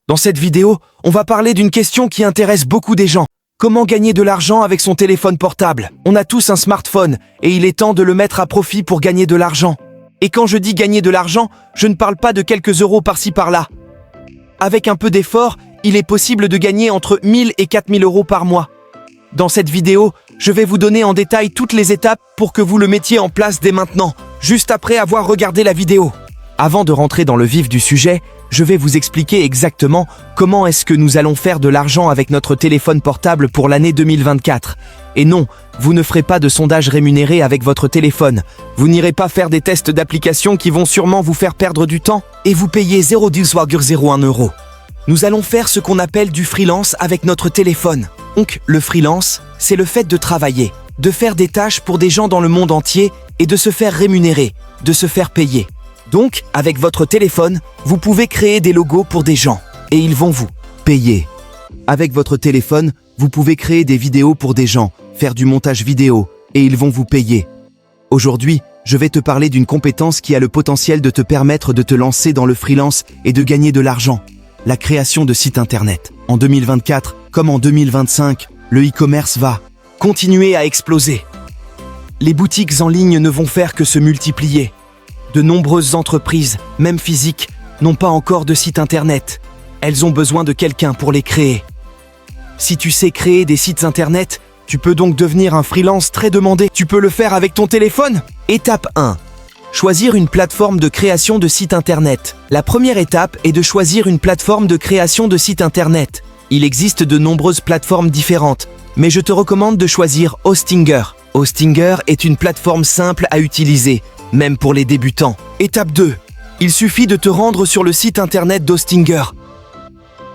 Dans cette vidéo, on va parler d'une question qui intéresse beaucoup des gens. Comment gagner de l'argent avec son téléphone portable? On a tous un smartphone et il est temps de le mettre à profit pour gagner de l'argent. Et quand je dis gagner de l'argent, je ne parle pas de quelques euros par-ci par-là. Avec un peu d'effort, il est possible de gagner entre 1000 et 4000 euros par mois. Dans cette vidéo, je vais vous donner en détail toutes les étapes pour que vous le mettiez en place dès maintenant, juste après avoir regardé la vidéo. Avant de rentrer dans le vif du sujet, je vais vous expliquer exactement comment est-ce que nous allons faire de l'argent avec notre téléphone portable pour l'année 2024. Et non, vous ne ferez pas de sondage rémunéré avec votre téléphone. Vous n'irez pas faire des tests d'application qui vont sûrement vous faire perdre du temps et vous payer 0,01 €. Nous allons faire ce qu'on appelle du freelance avec notre téléphone. Donc, le freelance, c'est le fait de travailler, de faire des tâches pour des gens dans le monde entier et de se faire rémunérer, de se faire payer. Donc, avec votre téléphone, vous pouvez créer des logos pour des gens et ils vont vous payer. Avec votre téléphone, vous pouvez créer des vidéos pour des gens, faire du montage vidéo et ils vont vous payer. Aujourd'hui, je vais te parler d'une compétence qui a le potentiel de te permettre de te lancer dans le freelance et de gagner de l'argent. La création de sites internet. En 2024, comme en 2025, le e-commerce va continuer à exploser. Les boutiques en ligne ne vont faire que se multiplier. De nombreuses entreprises, même physiques, n'ont pas encore de site internet. Elles ont besoin de quelqu'un pour les créer. Si tu sais créer des sites internet, tu peux donc devenir un freelance très demandé. Tu peux le faire avec ton téléphone. Étape 1. Choisir une plateforme de création de site internet. La première étape est de choisir une plateforme de création de site internet. Il existe de nombreuses plateformes différentes, mais je te recommande de choisir Hostinger. Hostinger est une plateforme simple à utiliser, même pour les débutants. Étape 2. Il suffit de te rendre sur le site internet d'Hostinger.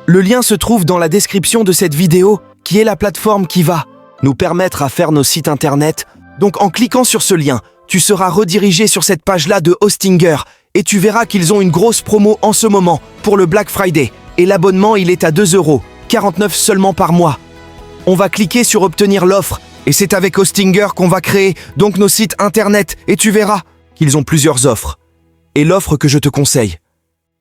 Le lien se trouve dans la description de cette vidéo, qui est la plateforme qui va nous permettre à faire nos sites internet. Donc en cliquant sur ce lien, tu seras redirigé sur cette page-là de Hostinger et tu verras qu'ils ont une grosse promo en ce moment pour le Black Friday. Et l'abonnement, il est à 2,49 € seulement par mois. On va cliquer sur obtenir l'offre et c'est avec Hostinger qu'on va créer donc nos sites internet et tu verras qu'ils ont plusieurs offres. Et l'offre que je te conseille,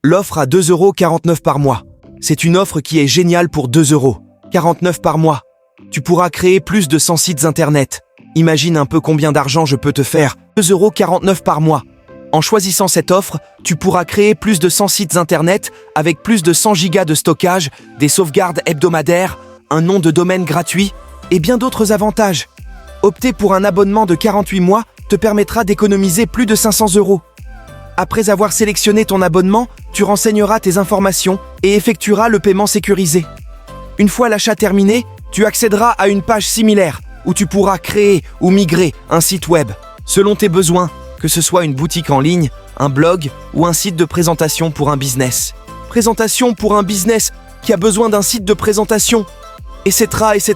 l'offre à 2,49 € par mois. C'est une offre qui est géniale pour 2,49 € par mois. Tu pourras créer plus de 100 sites internet. Imagine un peu combien d'argent je peux te faire. 2,49 € par mois. En choisissant cette offre, tu pourras créer plus de 100 sites internet avec plus de 100 gigas de stockage, des sauvegardes hebdomadaires, un nom de domaine gratuit et bien d'autres avantages. Opter pour un abonnement de 48 mois te permettra d'économiser plus de 500 €. Après avoir sélectionné ton abonnement, tu renseigneras tes informations et effectueras le paiement sécurisé. Une fois l'achat terminé, tu accéderas à une page similaire où tu pourras créer ou migrer un site web selon tes besoins, que ce soit une boutique en ligne, un blog ou un site de présentation pour un business. Présentation pour un business qui a besoin d'un site de présentation, etc., etc.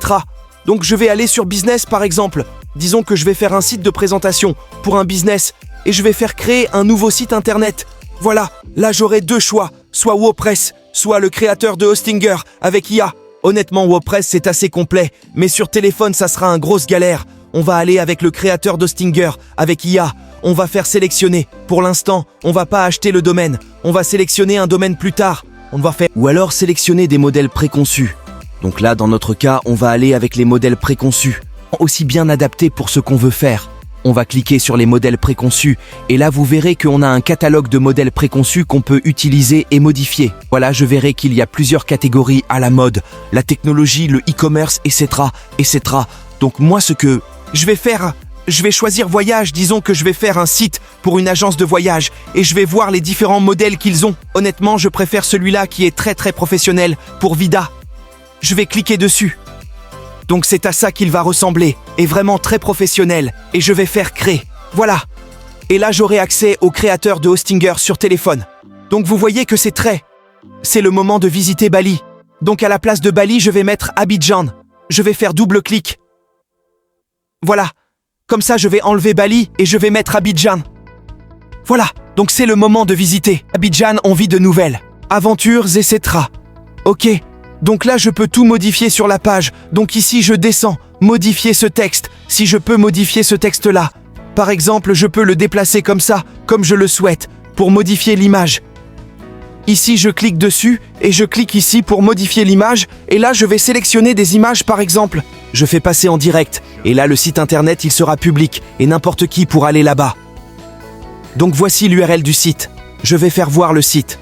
Donc je vais aller sur business par exemple. Disons que je vais faire un site de présentation pour un business et je vais faire créer un nouveau site internet. Voilà, là j'aurai deux choix, soit WordPress, soit le créateur de Hostinger avec IA. Honnêtement, WordPress c'est assez complet, mais sur téléphone ça sera un grosse galère. On va aller avec le créateur d'Hostinger avec IA. On va faire sélectionner. Pour l'instant, on va pas acheter le domaine. On va sélectionner un domaine plus tard. On va faire ou alors sélectionner des modèles préconçus. Donc là, dans notre cas, on va aller avec les modèles préconçus, aussi bien adaptés pour ce qu'on veut faire. On va cliquer sur les modèles préconçus et là, vous verrez qu'on a un catalogue de modèles préconçus qu'on peut utiliser et modifier. Voilà, je verrai qu'il y a plusieurs catégories à la mode, la technologie, le e-commerce, etc., etc. Donc moi, ce que je vais faire, je vais choisir voyage. Disons que je vais faire un site pour une agence de voyage et je vais voir les différents modèles qu'ils ont. Honnêtement, je préfère celui-là qui est très professionnel pour Vida. Je vais cliquer dessus. Donc c'est à ça qu'il va ressembler, et vraiment très professionnel, et je vais faire créer. Voilà. Et là j'aurai accès au créateur de Hostinger sur téléphone. Donc vous voyez que c'est le moment de visiter Bali. Donc à la place de Bali, je vais mettre Abidjan. Je vais faire double clic. Voilà. Comme ça je vais enlever Bali et je vais mettre Abidjan. Voilà. Donc c'est le moment de visiter. Abidjan, on vit de nouvelles aventures, etc. Ok. Donc là, je peux tout modifier sur la page. Donc ici, je descends, modifier ce texte. Si je peux modifier ce texte-là. Par exemple, je peux le déplacer comme ça, comme je le souhaite, pour modifier l'image. Ici, je clique dessus et je clique ici pour modifier l'image. Et là, je vais sélectionner des images par exemple. Je fais passer en direct. Et là, le site internet, il sera public et n'importe qui pourra aller là-bas. Donc voici l'URL du site. Je vais faire voir le site.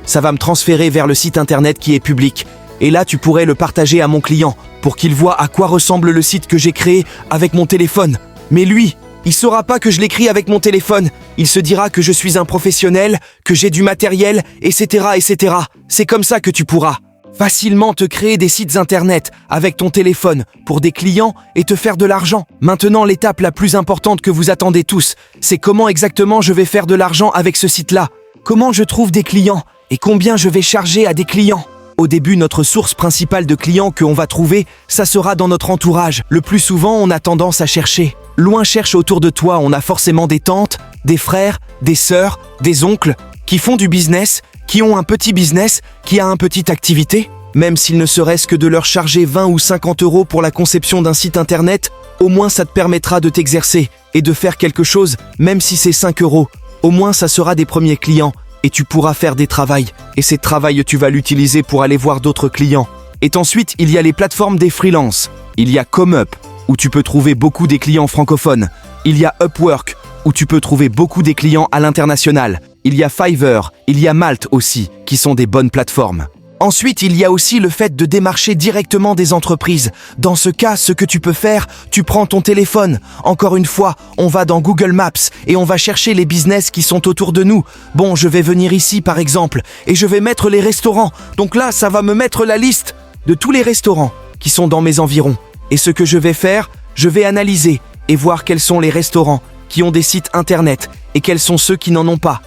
Ça va me transférer vers le site internet qui est public. Et là, tu pourrais le partager à mon client pour qu'il voit à quoi ressemble le site que j'ai créé avec mon téléphone. Mais lui, il saura pas que je l'écris avec mon téléphone. Il se dira que je suis un professionnel, que j'ai du matériel, etc., etc. C'est comme ça que tu pourras facilement te créer des sites internet avec ton téléphone pour des clients et te faire de l'argent. Maintenant, l'étape la plus importante que vous attendez tous, c'est comment exactement je vais faire de l'argent avec ce site-là. Comment je trouve des clients et combien je vais charger à des clients. Au début, notre source principale de clients qu'on va trouver, ça sera dans notre entourage. Le plus souvent, on a tendance à chercher. Loin cherche autour de toi, on a forcément des tantes, des frères, des sœurs, des oncles, qui font du business, qui ont un petit business, qui a une petite activité. Même s'il ne serait-ce que de leur charger 20 ou 50 € pour la conception d'un site internet, au moins ça te permettra de t'exercer et de faire quelque chose, même si c'est 5 €. Au moins ça sera des premiers clients. Et tu pourras faire des travails. Et ces travails, tu vas l'utiliser pour aller voir d'autres clients. Et ensuite, il y a les plateformes des freelances. Il y a ComeUp, où tu peux trouver beaucoup des clients francophones. Il y a Upwork, où tu peux trouver beaucoup des clients à l'international. Il y a Fiverr, il y a Malte aussi, qui sont des bonnes plateformes. Ensuite, il y a aussi le fait de démarcher directement des entreprises. Dans ce cas, ce que tu peux faire, tu prends ton téléphone. Encore une fois, on va dans Google Maps et on va chercher les business qui sont autour de nous. Bon, je vais venir ici par exemple et je vais mettre les restaurants. Donc là, ça va me mettre la liste de tous les restaurants qui sont dans mes environs. Et ce que je vais faire, je vais analyser et voir quels sont les restaurants qui ont des sites internet et quels sont ceux qui n'en ont pas.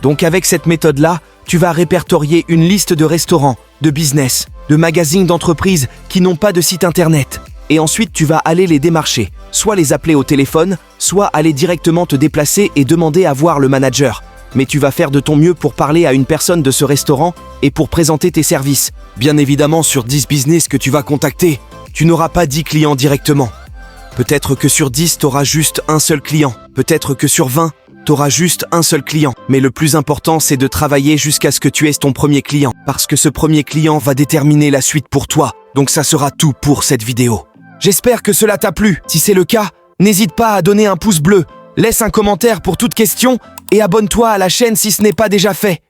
Donc avec cette méthode-là, tu vas répertorier une liste de restaurants, de business, de magazines d'entreprises qui n'ont pas de site internet. Et ensuite, tu vas aller les démarcher, soit les appeler au téléphone, soit aller directement te déplacer et demander à voir le manager. Mais tu vas faire de ton mieux pour parler à une personne de ce restaurant et pour présenter tes services. Bien évidemment, sur 10 business que tu vas contacter, tu n'auras pas 10 clients directement. Peut-être que sur 10, tu auras juste un seul client. Peut-être que sur 20, tu auras juste un seul client. Mais le plus important, c'est de travailler jusqu'à ce que tu aies ton premier client. Parce que ce premier client va déterminer la suite pour toi. Donc ça sera tout pour cette vidéo. J'espère que cela t'a plu. Si c'est le cas, n'hésite pas à donner un pouce bleu. Laisse un commentaire pour toute question et abonne-toi à la chaîne si ce n'est pas déjà fait.